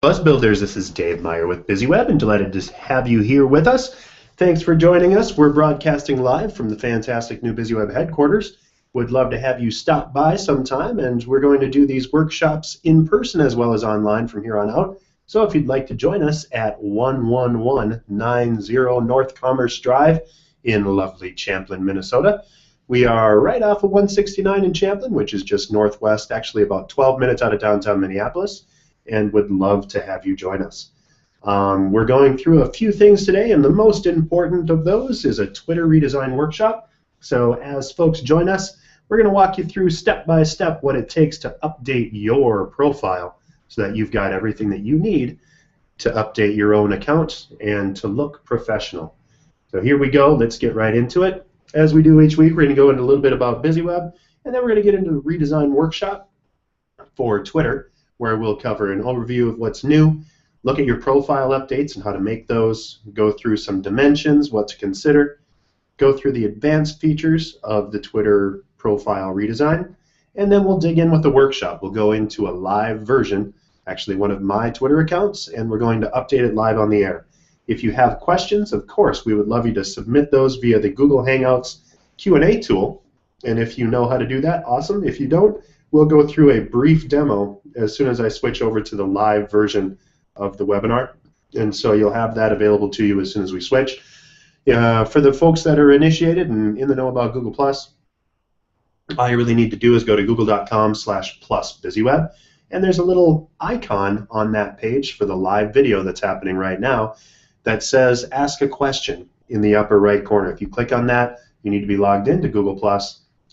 Buzz Builders, this is Dave Meyer with BizzyWeb, and delighted to have you here with us. Thanks for joining us. We're broadcasting live from the fantastic new BizzyWeb headquarters. Would love to have you stop by sometime, and we're going to do these workshops in person as well as online from here on out. So if you'd like to join us at 11190 North Commerce Drive in lovely Champlin, Minnesota. We are right off of 169 in Champlin, which is just northwest, actually about 12 minutes out of downtown Minneapolis, and would love to have you join us. We're going through a few things today, and the most important of those is a Twitter redesign workshop. So as folks join us, we're going to walk you through step by step what it takes to update your profile so that you've got everything that you need to update your own account and to look professional. So here we go. Let's get right into it. As we do each week, we're going to go into a little bit about BizzyWeb, and then we're going to get into the redesign workshop for Twitter, where we'll cover an overview of what's new, look at your profile updates and how to make those, go through some dimensions, what to consider, go through the advanced features of the Twitter profile redesign, and then we'll dig in with the workshop. We'll go into a live version, actually one of my Twitter accounts, and we're going to update it live on the air. If you have questions, of course, we would love you to submit those via the Google Hangouts Q&A tool, and if you know how to do that, awesome. If you don't, we'll go through a brief demo as soon as I switch over to the live version of the webinar, and so you'll have that available to you as soon as we switch. For the folks that are initiated and in the know about Google+, all you really need to do is go to google.com/plusbizyweb, and there's a little icon on that page for the live video that's happening right now that says Ask a Question in the upper right corner. If you click on that, you need to be logged into Google+,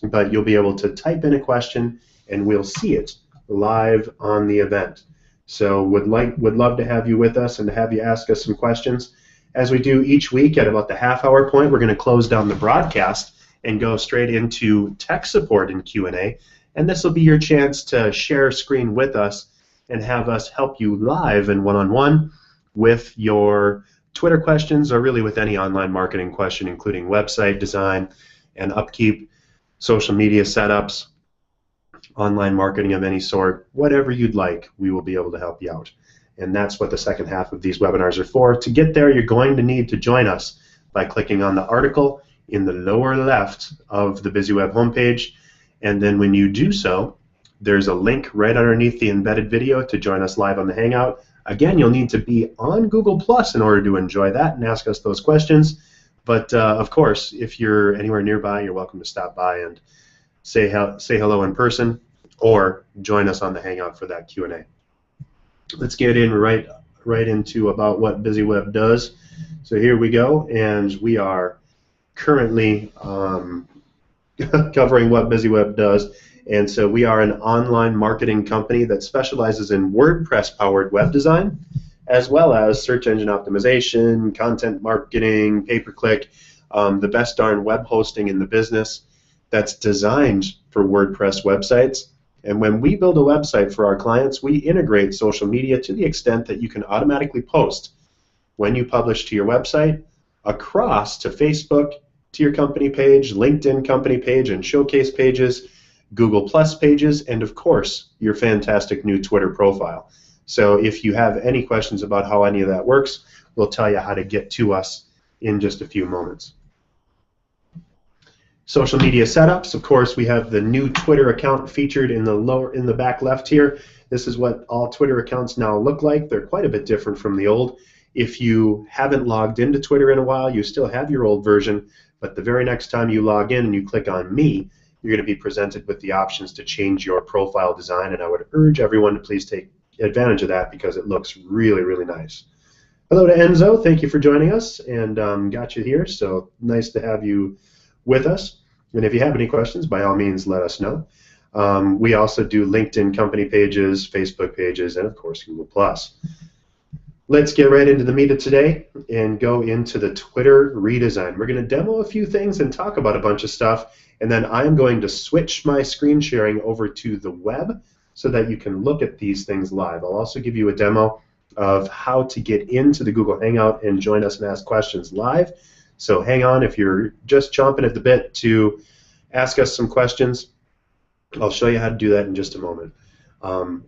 but you'll be able to type in a question and we'll see it live on the event. So would love to have you with us and to have you ask us some questions. As we do each week at about the half-hour point, we're going to close down the broadcast and go straight into tech support and Q&A, and this will be your chance to share screen with us and have us help you live and one-on-one with your Twitter questions or really with any online marketing question, including website design and upkeep, social media setups, online marketing of any sort, whatever you'd like, we will be able to help you out. And that's what the second half of these webinars are for. To get there, you're going to need to join us by clicking on the article in the lower left of the BizzyWeb homepage, and then when you do so, there's a link right underneath the embedded video to join us live on the Hangout. Again, you'll need to be on Google+ in order to enjoy that and ask us those questions, but of course, if you're anywhere nearby, you're welcome to stop by and say hello in person, or join us on the Hangout for that Q&A. Let's get in right into about what BizzyWeb does. So here we go, and we are currently covering what BizzyWeb does. And so we are an online marketing company that specializes in WordPress-powered web design, as well as search engine optimization, content marketing, pay-per-click, the best darn web hosting in the business that's designed for WordPress websites. And when we build a website for our clients, we integrate social media to the extent that you can automatically post when you publish to your website across to Facebook, to your company page, LinkedIn company page and showcase pages, Google+ pages, and of course, your fantastic new Twitter profile. So if you have any questions about how any of that works, we'll tell you how to get to us in just a few moments. Social media setups, of course, we have the new Twitter account featured in the back left here. This is what all Twitter accounts now look like. They're quite a bit different from the old. If you haven't logged into Twitter in a while, you still have your old version, but the very next time you log in and you click on Me, you're going to be presented with the options to change your profile design, and I would urge everyone to please take advantage of that because it looks really, really nice. Hello to Enzo. Thank you for joining us, and got you here, so nice to have you with us. And if you have any questions, by all means, let us know. We also do LinkedIn company pages, Facebook pages, and of course, Google+. Let's get right into the meat of today and go into the Twitter redesign. We're going to demo a few things and talk about a bunch of stuff, and then I'm going to switch my screen sharing over to the web so that you can look at these things live. I'll also give you a demo of how to get into the Google Hangout and join us and ask questions live. So hang on if you're just chomping at the bit to ask us some questions. I'll show you how to do that in just a moment.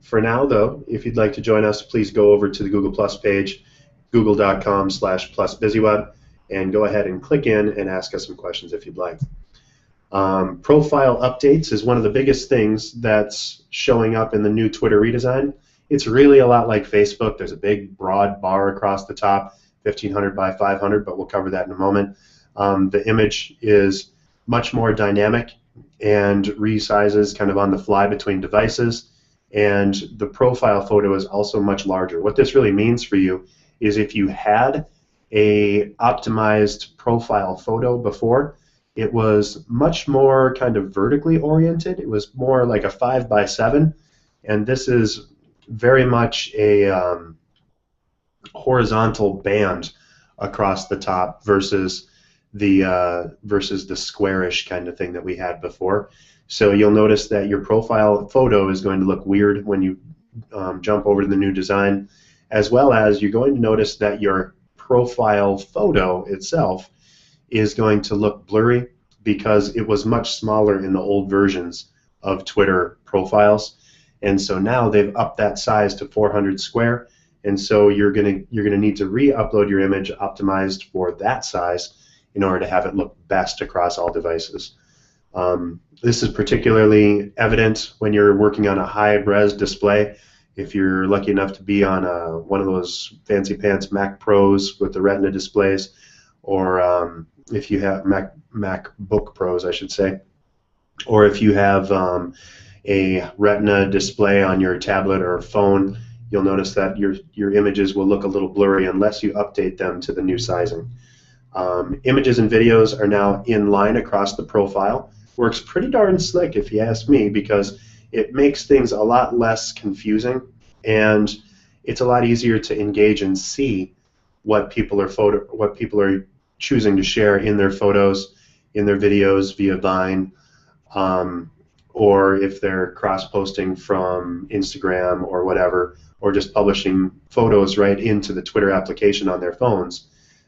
For now, though, if you'd like to join us, please go over to the Google Plus page, google.com/plusbizyweb, and go ahead and click in and ask us some questions if you'd like. Profile updates is one of the biggest things that's showing up in the new Twitter redesign. It's really a lot like Facebook. There's a big, broad bar across the top, 1500 by 500, but we'll cover that in a moment. The image is much more dynamic and resizes kind of on the fly between devices, and the profile photo is also much larger. What this really means for you is if you had a optimized profile photo before, it was much more kind of vertically oriented. It was more like a 5 by 7, and this is very much a horizontal band across the top versus the squarish kind of thing that we had before. So you'll notice that your profile photo is going to look weird when you jump over to the new design, as well as you're going to notice that your profile photo itself is going to look blurry because it was much smaller in the old versions of Twitter profiles, and so now they've upped that size to 400 square, and so you're gonna need to re-upload your image optimized for that size in order to have it look best across all devices. This is particularly evident when you're working on a high-res display. If you're lucky enough to be on one of those fancy pants Mac Pros with the Retina displays, or if you have MacBook Pros, I should say, or if you have a Retina display on your tablet or phone, you'll notice that your images will look a little blurry unless you update them to the new sizing. Images and videos are now in line across the profile. Works pretty darn slick if you ask me, because it makes things a lot less confusing, and it's a lot easier to engage and see what people are choosing to share in their photos, in their videos via Vine, or if they're cross-posting from Instagram or whatever, or just publishing photos right into the Twitter application on their phones.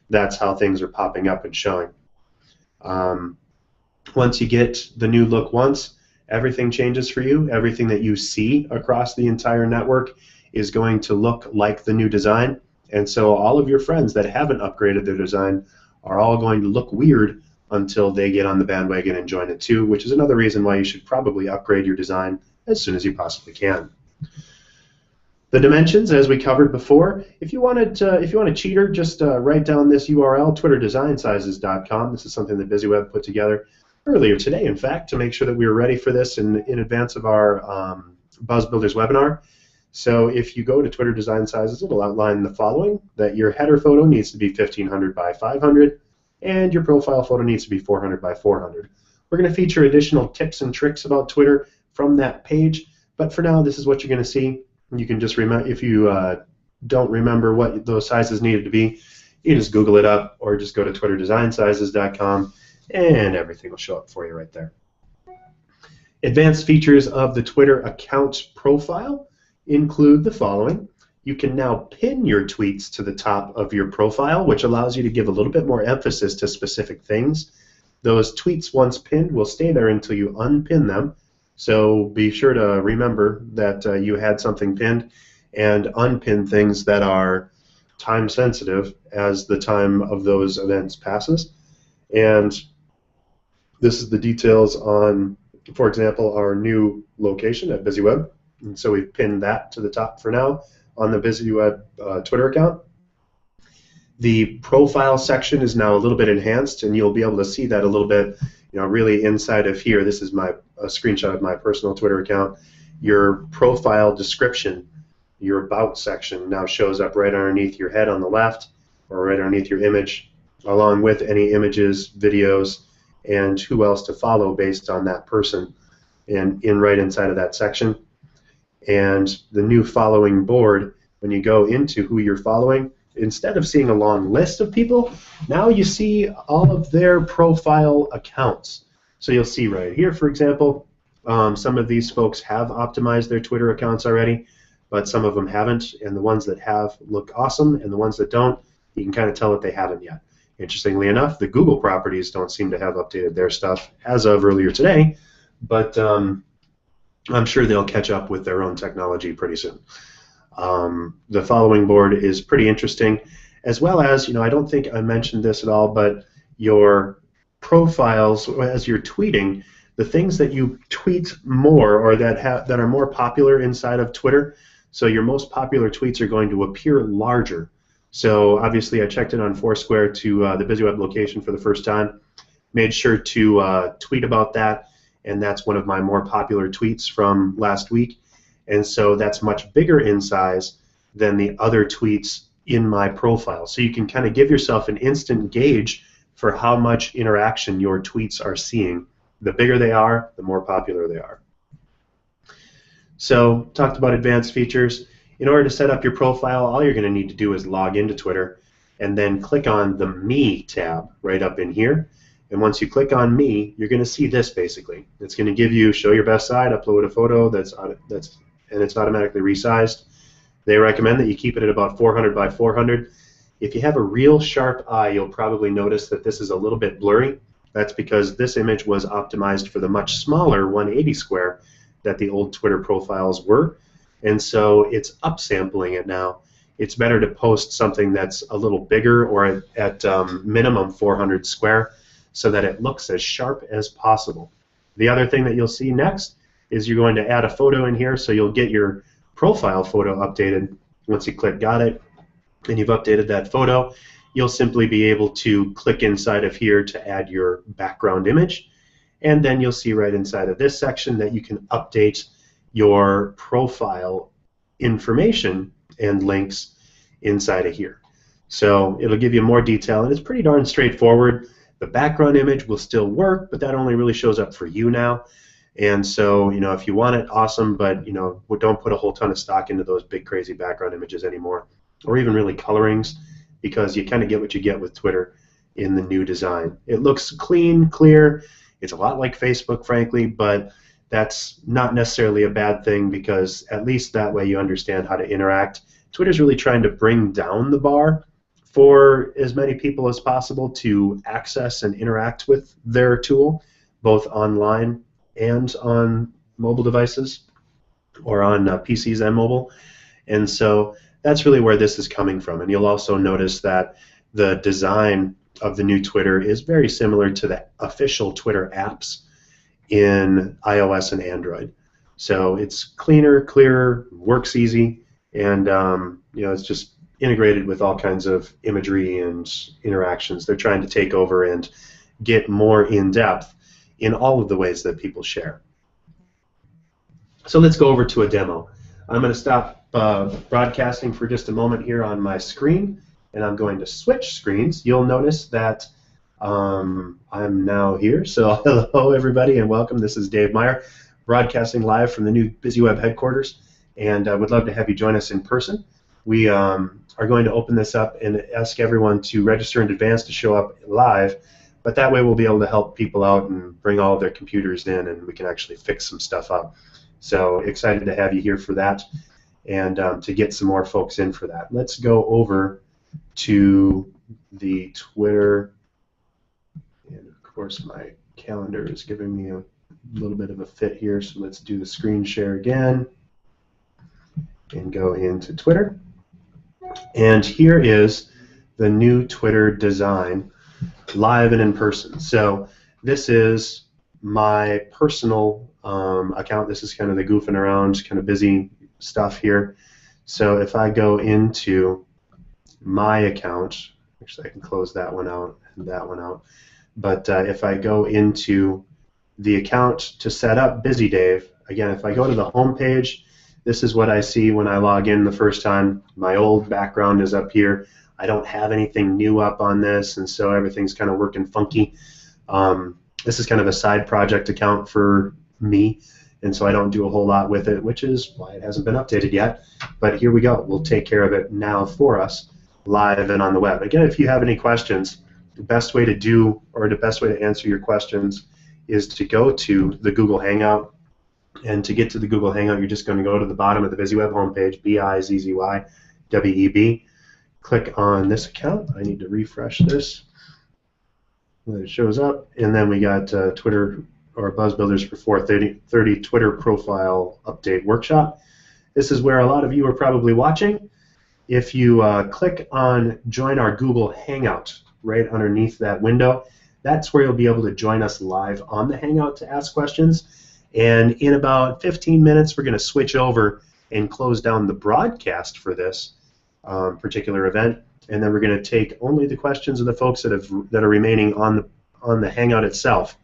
That's how things are popping up and showing. Once you get the new look once, everything changes for you. Everything that you see across the entire network is going to look like the new design, and so all of your friends that haven't upgraded their design are all going to look weird until they get on the bandwagon and join it too, which is another reason why you should probably upgrade your design as soon as you possibly can. The dimensions, as we covered before, if you want a cheater, just write down this URL, twitterdesignSizes.com. This is something that BizzyWeb put together earlier today, in fact, to make sure that we were ready for this in advance of our Buzz Builders webinar. So if you go to Twitter Design Sizes, it'll outline the following: that your header photo needs to be 1500 by 500, and your profile photo needs to be 400 by 400. We're going to feature additional tips and tricks about Twitter from that page, but for now, this is what you're going to see. You can just remember, if you don't remember what those sizes needed to be, you just Google it up, or just go to twitterdesignSizes.com, and everything will show up for you right there. Advanced features of the Twitter account profile include the following. You can now pin your tweets to the top of your profile, which allows you to give a little bit more emphasis to specific things. Those tweets, once pinned, will stay there until you unpin them. So be sure to remember that you had something pinned, and unpin things that are time sensitive as the time of those events passes. And this is the details on, for example, our new location at BizzyWeb. And so we've pinned that to the top for now on the BizzyWeb Twitter account. The profile section is now a little bit enhanced, and you'll be able to see that a little bit, really inside of here. This is a screenshot of my personal Twitter account. Your profile description, your about section, now shows up right underneath your head on the left, or right underneath your image, along with any images, videos, and who else to follow based on that person, and right inside of that section. And the new following board, when you go into who you're following, instead of seeing a long list of people, now you see all of their profile accounts. So you'll see right here, for example, some of these folks have optimized their Twitter accounts already, but some of them haven't, and the ones that have look awesome, and the ones that don't, you can kind of tell that they haven't yet. Interestingly enough, the Google properties don't seem to have updated their stuff as of earlier today, but I'm sure they'll catch up with their own technology pretty soon. The following board is pretty interesting, as well as, I don't think I mentioned this at all, but your profiles, as you're tweeting, the things that you tweet more or that are more popular inside of Twitter, so your most popular tweets are going to appear larger. So obviously I checked in on Foursquare to the BizzyWeb location for the first time, made sure to tweet about that, and that's one of my more popular tweets from last week. And so that's much bigger in size than the other tweets in my profile. So you can kind of give yourself an instant gauge for how much interaction your tweets are seeing. The bigger they are, the more popular they are. So talked about advanced features. In order to set up your profile, all you're going to need to do is log into Twitter and then click on the Me tab right up in here. And once you click on Me, you're going to see this basically. It's going to give you show your best side, upload a photo and it's automatically resized. They recommend that you keep it at about 400 by 400. If you have a real sharp eye, you'll probably notice that this is a little bit blurry. That's because this image was optimized for the much smaller 180 square that the old Twitter profiles were, and so it's upsampling it now. It's better to post something that's a little bigger or at minimum 400 square so that it looks as sharp as possible. The other thing that you'll see next is you're going to add a photo in here, so you'll get your profile photo updated. Once you click got it and you've updated that photo, you'll simply be able to click inside of here to add your background image, and then you'll see right inside of this section that you can update your profile information and links inside of here. So it'll give you more detail, and it's pretty darn straightforward. The background image will still work, but that only really shows up for you now. And so, if you want it, awesome, but, don't put a whole ton of stock into those big, crazy background images anymore, or even really colorings, because you kind of get what you get with Twitter in the new design. It looks clean, clear. It's a lot like Facebook, frankly, but that's not necessarily a bad thing, because at least that way you understand how to interact. Twitter's really trying to bring down the bar for as many people as possible to access and interact with their tool, both online and on mobile devices, or on PCs and mobile. And so that's really where this is coming from. And you'll also notice that the design of the new Twitter is very similar to the official Twitter apps in iOS and Android. So it's cleaner, clearer, works easy, and it's just integrated with all kinds of imagery and interactions. They're trying to take over and get more in depth in all of the ways that people share. So let's go over to a demo. I'm going to stop broadcasting for just a moment here on my screen, and I'm going to switch screens. You'll notice that I'm now here. So hello everybody and welcome. This is Dave Meyer, broadcasting live from the new BizzyWeb headquarters, and I would love to have you join us in person. We are going to open this up and ask everyone to register in advance to show up live, but that way we'll be able to help people out and bring all of their computers in, and we can actually fix some stuff up. So excited to have you here for that, and to get some more folks in for that. Let's go over to the Twitter, and of course my calendar is giving me a little bit of a fit here, so let's do the screen share again and go into Twitter. And here is the new Twitter design, live and in person. So this is my personal account. This is kind of the goofing around, kind of busy stuff here. So if I go into my account, actually I can close that one out and that one out, but if I go into the account to set up Busy Dave, again, if I go to the home page, this is what I see when I log in the first time. My old background is up here. I don't have anything new up on this, and so everything's kind of working funky. This is kind of a side project account for me, and so I don't do a whole lot with it, which is why it hasn't been updated yet. But here we go. We'll take care of it now for us, live and on the web. Again, if you have any questions, the best way to do, or the best way to answer your questions, is to go to the Google Hangout. And to get to the Google Hangout, you're just going to go to the bottom of the BizzyWeb homepage, BizzyWeb. Click on this account. I need to refresh this. It shows up, and then we got Twitter or Buzz Builders for 430 Twitter profile update workshop. This is where a lot of you are probably watching. If you click on join our Google Hangout right underneath that window, that's where you'll be able to join us live on the Hangout to ask questions. And in about 15 minutes, we're going to switch over and close down the broadcast for this particular event. And then we're going to take only the questions of the folks that are remaining on the Hangout itself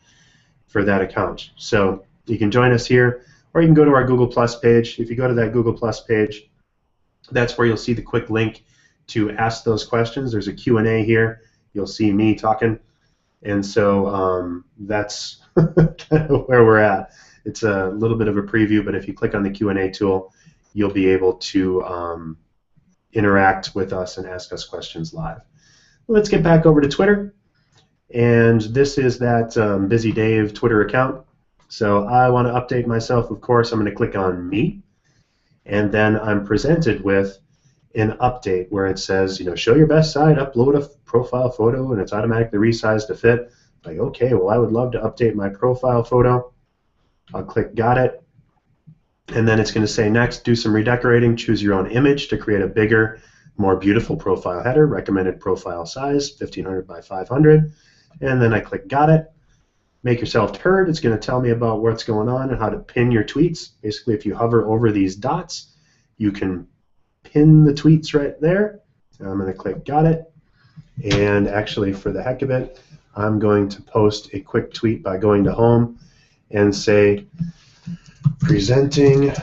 for that account. So you can join us here, or you can go to our Google Plus page. If you go to that Google Plus page, that's where you'll see the quick link to ask those questions. There's a Q&A here. You'll see me talking. And so that's kind of where we're at. It's a little bit of a preview, but if you click on the Q&A tool, you'll be able to interact with us and ask us questions live. Let's get back over to Twitter. And this is that Busy Dave Twitter account. So I want to update myself, of course. I'm going to click on Me. And then I'm presented with an update where it says, show your best side, upload a profile photo, and it's automatically resized to fit. Like, okay, well, I would love to update my profile photo. I'll click Got It. And then it's going to say next, do some redecorating, choose your own image to create a bigger, more beautiful profile header, recommended profile size, 1500 by 500. And then I click Got It. Make yourself heard. It's going to tell me about what's going on and how to pin your tweets. Basically, if you hover over these dots, you can pin the tweets right there. So I'm going to click Got It. And actually, for the heck of it, I'm going to post a quick tweet by going to Home and say, presenting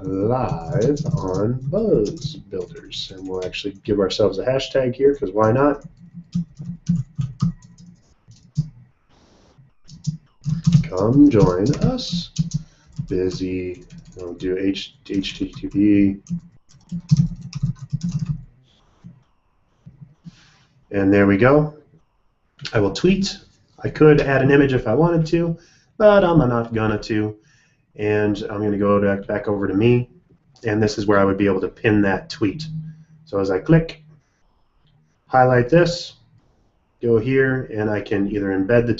live on Buzz Builders. And we'll actually give ourselves a hashtag here, because why not? Come join us. Busy. I'll do HTTP. And there we go. I will tweet. I could add an image if I wanted to, but I'm not gonna to. And I'm going to go back over to Me, and this is where I would be able to pin that tweet. So as I click, highlight this, go here, and I can either embed the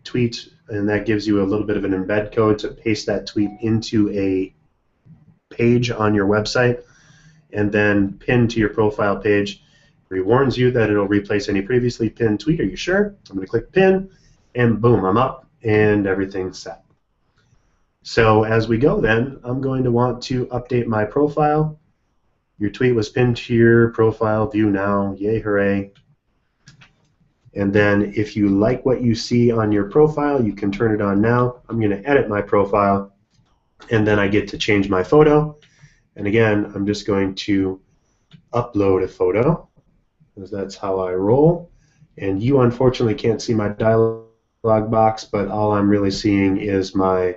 tweet, and that gives you a little bit of an embed code to paste that tweet into a page on your website, and then pin to your profile page. It warns you that it'll replace any previously pinned tweet. Are you sure? I'm going to click Pin, and boom, I'm up, and everything's set. So as we go then, I'm going to want to update my profile. Your tweet was pinned to your profile, view now, yay, hooray. And then if you like what you see on your profile, you can turn it on now. I'm going to edit my profile, and then I get to change my photo. And again, I'm just going to upload a photo, because that's how I roll. And you unfortunately can't see my dialog box, but all I'm really seeing is my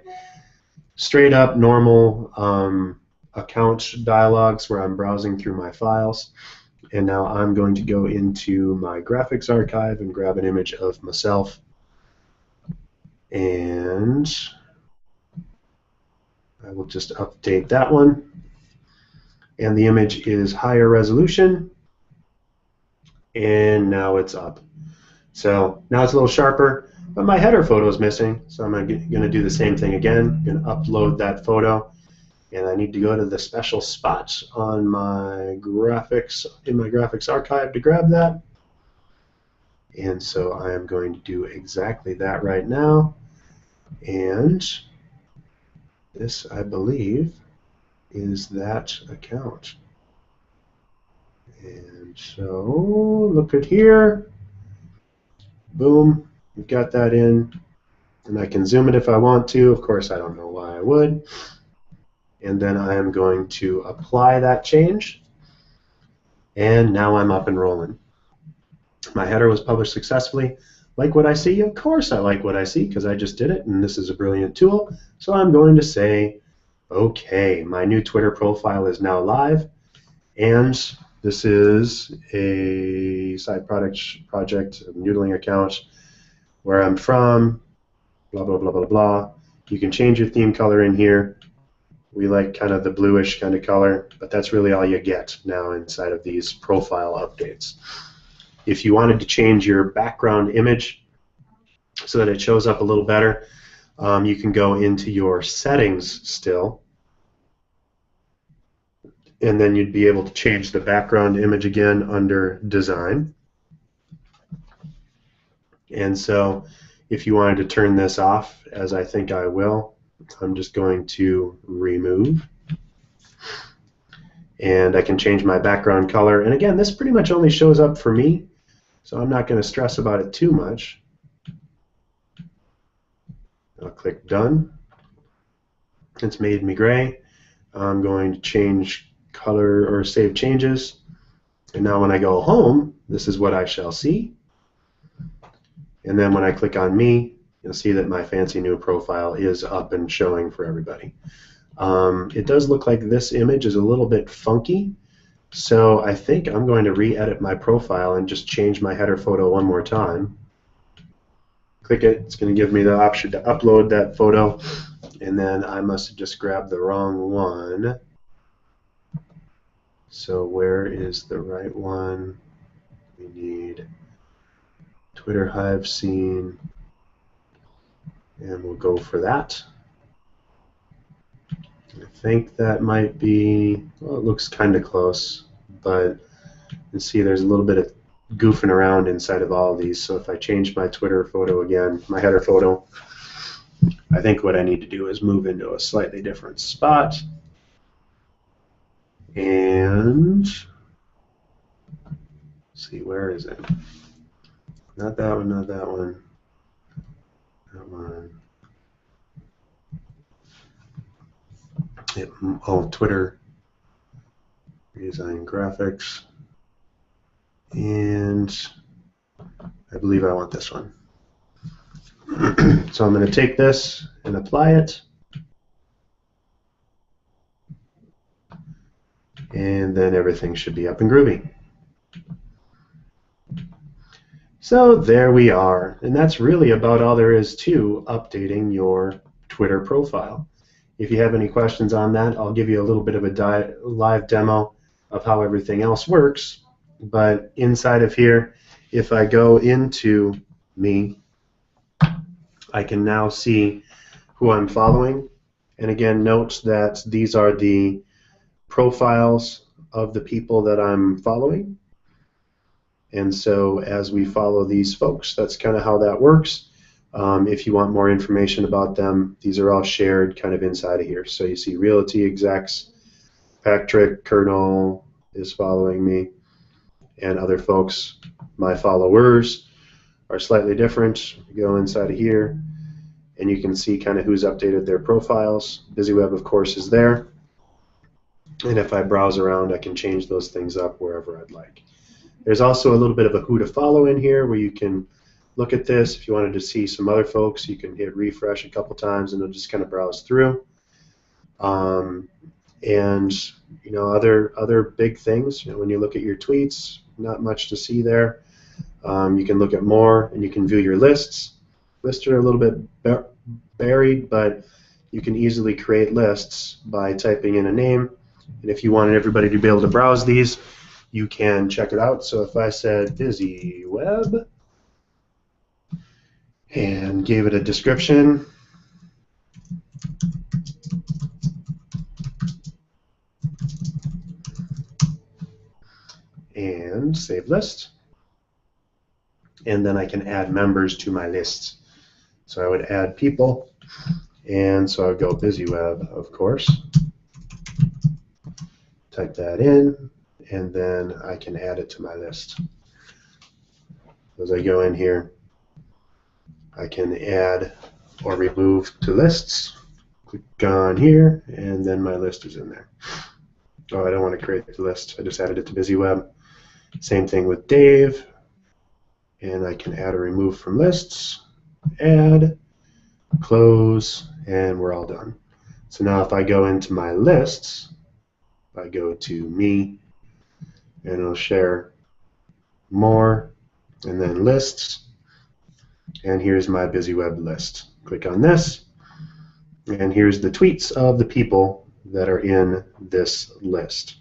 straight up normal account dialogues where I'm browsing through my files. And now I'm going to go into my graphics archive and grab an image of myself. And I will just update that one. And the image is higher resolution. And now it's up. So now it's a little sharper. But my header photo is missing, so I'm going to do the same thing again. I'm going to upload that photo, and I need to go to the special spot on my graphics, in my graphics archive, to grab that. And so I am going to do exactly that right now. And this, I believe, is that account. And so look at here. Boom. We've got that in, and I can zoom it if I want to. Of course, I don't know why I would. And then I am going to apply that change, and now I'm up and rolling. My header was published successfully. Like what I see? Of course I like what I see, because I just did it, and this is a brilliant tool. So I'm going to say, okay, my new Twitter profile is now live, and this is a side project, a noodling account, where I'm from, blah, blah, blah, blah, blah. You can change your theme color in here. We like kind of the bluish kind of color, but that's really all you get now inside of these profile updates. If you wanted to change your background image so that it shows up a little better, You can go into your settings still, and then you'd be able to change the background image again under Design. And so if you wanted to turn this off, as I think I will, I'm just going to remove. And I can change my background color. And again, this pretty much only shows up for me, so I'm not going to stress about it too much. I'll click Done. It's made me gray. I'm going to change color or save changes. And now when I go home, this is what I shall see. And then when I click on me, you'll see that my fancy new profile is up and showing for everybody. It does look like this image is a little bit funky, so I think I'm going to re-edit my profile and just change my header photo one more time. Click it, it's going to give me the option to upload that photo, and then I must have just grabbed the wrong one. So where is the right one? We need Twitter Hive scene, and we'll go for that. I think that might be, well, it looks kind of close, but you can see there's a little bit of goofing around inside of all of these. So if I change my Twitter photo again, my header photo, I think what I need to do is move into a slightly different spot. And let's see, where is it? Not that one, not that one. That one. Oh, Twitter, Redesign graphics, and I believe I want this one. So I'm going to take this and apply it, and then everything should be up and groovy. So there we are, and that's really about all there is to updating your Twitter profile. If you have any questions on that, I'll give you a little bit of a live demo of how everything else works. But inside of here, if I go into me, I can now see who I'm following. And again, note that these are the profiles of the people that I'm following. And so as we follow these folks, that's kind of how that works. If you want more information about them, these are all shared kind of inside of here. So you see Realty execs, Patrick Colonel is following me, and other folks. My followers are slightly different. You go inside of here, and you can see kind of who's updated their profiles. BizzyWeb, of course, is there. And if I browse around, I can change those things up wherever I'd like. There's also a little bit of a who to follow in here where you can look at this. If you wanted to see some other folks, you can hit refresh a couple times and it'll just kind of browse through. And you know, other big things, you know, when you look at your tweets, not much to see there. You can look at more and you can view your lists. Lists are a little bit buried, but you can easily create lists by typing in a name. And if you wanted everybody to be able to browse these, you can check it out. So if I said BizzyWeb and gave it a description, and save list, and then I can add members to my list. So I would add people, and so I would go BizzyWeb, of course, type that in, and then I can add it to my list. As I go in here, I can add or remove to lists. Click on here, and then my list is in there. Oh, I don't want to create the list. I just added it to BizzyWeb. Same thing with Dave, and I can add or remove from lists, add, close, and we're all done. So now if I go into my lists, I go to me, and it'll share more, and then lists, and here's my BizzyWeb list. Click on this, and here's the tweets of the people that are in this list.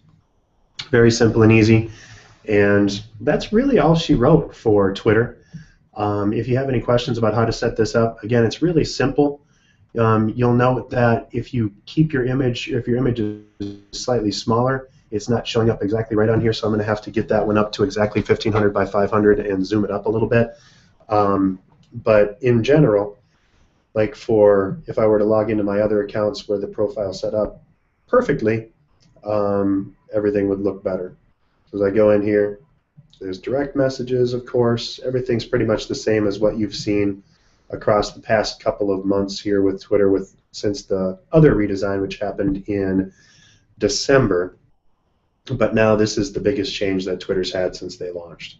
Very simple and easy, and that's really all she wrote for Twitter. If you have any questions about how to set this up, again, it's really simple. You'll note that if you keep your image, if your image is slightly smaller, it's not showing up exactly right on here, so I'm going to have to get that one up to exactly 1500 by 500 and zoom it up a little bit. But in general, like for if I were to log into my other accounts where the profile's set up perfectly, everything would look better. So as I go in here, there's direct messages, of course. Everything's pretty much the same as what you've seen across the past couple of months here with Twitter, since the other redesign, which happened in December. But now this is the biggest change that Twitter's had since they launched.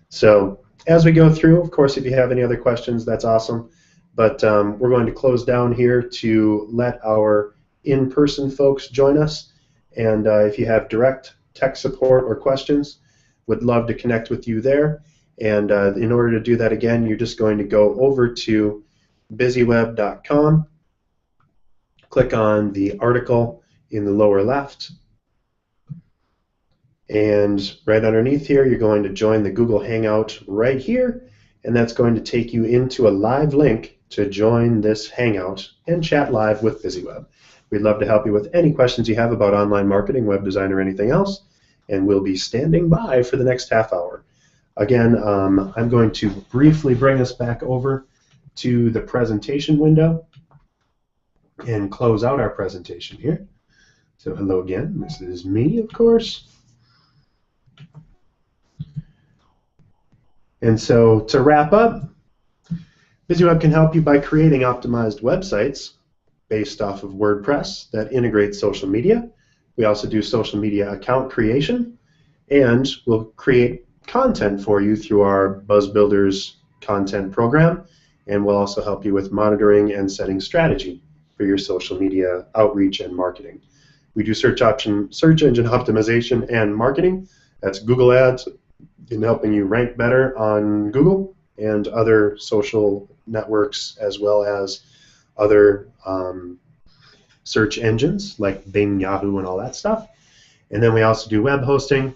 So as we go through, of course, if you have any other questions, that's awesome. But we're going to close down here to let our in-person folks join us. And if you have direct tech support or questions, would love to connect with you there. And in order to do that, again, you're just going to go over to BizzyWeb.com, click on the article in the lower left, and right underneath here, you're going to join the Google Hangout right here, and that's going to take you into a live link to join this Hangout and chat live with BizzyWeb. We'd love to help you with any questions you have about online marketing, web design, or anything else, and we'll be standing by for the next half hour. Again, I'm going to briefly bring us back over to the presentation window and close out our presentation here. So hello again, this is me, of course. And so to wrap up, BizzyWeb can help you by creating optimized websites based off of WordPress that integrate social media. We also do social media account creation, and we'll create content for you through our Buzz Builders content program, and we'll also help you with monitoring and setting strategy for your social media outreach and marketing. We do search engine optimization and marketing. That's Google Ads, in helping you rank better on Google and other social networks, as well as other search engines like Bing, Yahoo, and all that stuff. And then we also do web hosting,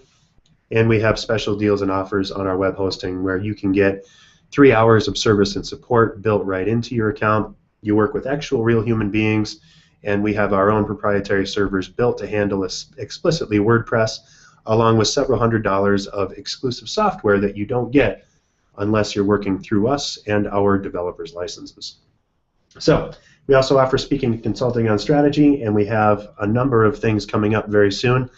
and we have special deals and offers on our web hosting where you can get 3 hours of service and support built right into your account. You work with actual real human beings, and we have our own proprietary servers built to handle explicitly WordPress, along with several $100s of exclusive software that you don't get unless you're working through us and our developers' licenses. So we also offer speaking and consulting on strategy, and we have a number of things coming up very soon,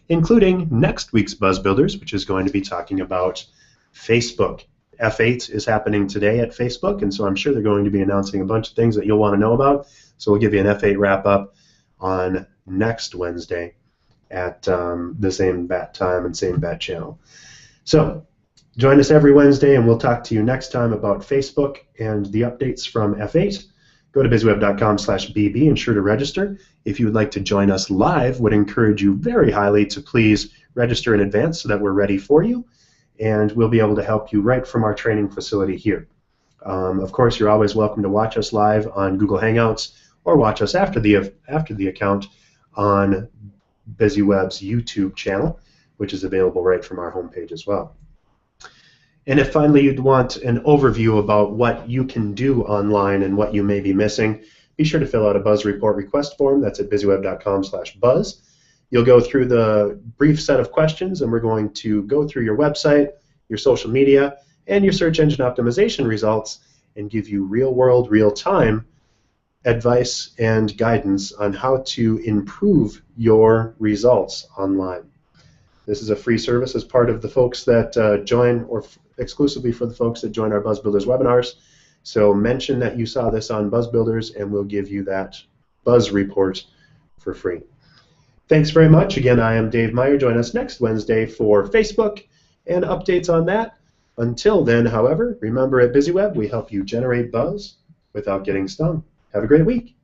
including next week's Buzz Builders, which is going to be talking about Facebook. F8 is happening today at Facebook, and so I'm sure they're going to be announcing a bunch of things that you'll want to know about. So we'll give you an F8 wrap-up on next Wednesday at the same bat time and same bat channel. So join us every Wednesday, and we'll talk to you next time about Facebook and the updates from F8. Go to BizzyWeb.com/BB and sure to register. If you would like to join us live, would encourage you very highly to please register in advance so that we're ready for you, and we'll be able to help you right from our training facility here. Of course, you're always welcome to watch us live on Google Hangouts or watch us after the account on BizzyWeb's YouTube channel, which is available right from our homepage as well. And if finally you'd want an overview about what you can do online and what you may be missing, be sure to fill out a Buzz Report request form. That's at BizzyWeb.com/buzz. You'll go through the brief set of questions, and we're going to go through your website, your social media, and your search engine optimization results and give you real-world, real-time advice and guidance on how to improve your results online. This is a free service as part of the folks that join, or exclusively for the folks that join our Buzz Builders webinars. So mention that you saw this on Buzz Builders, and we'll give you that Buzz Report for free. Thanks very much. Again, I am Dave Meyer. Join us next Wednesday for Facebook and updates on that. Until then, however, remember at BizzyWeb, we help you generate buzz without getting stung. Have a great week.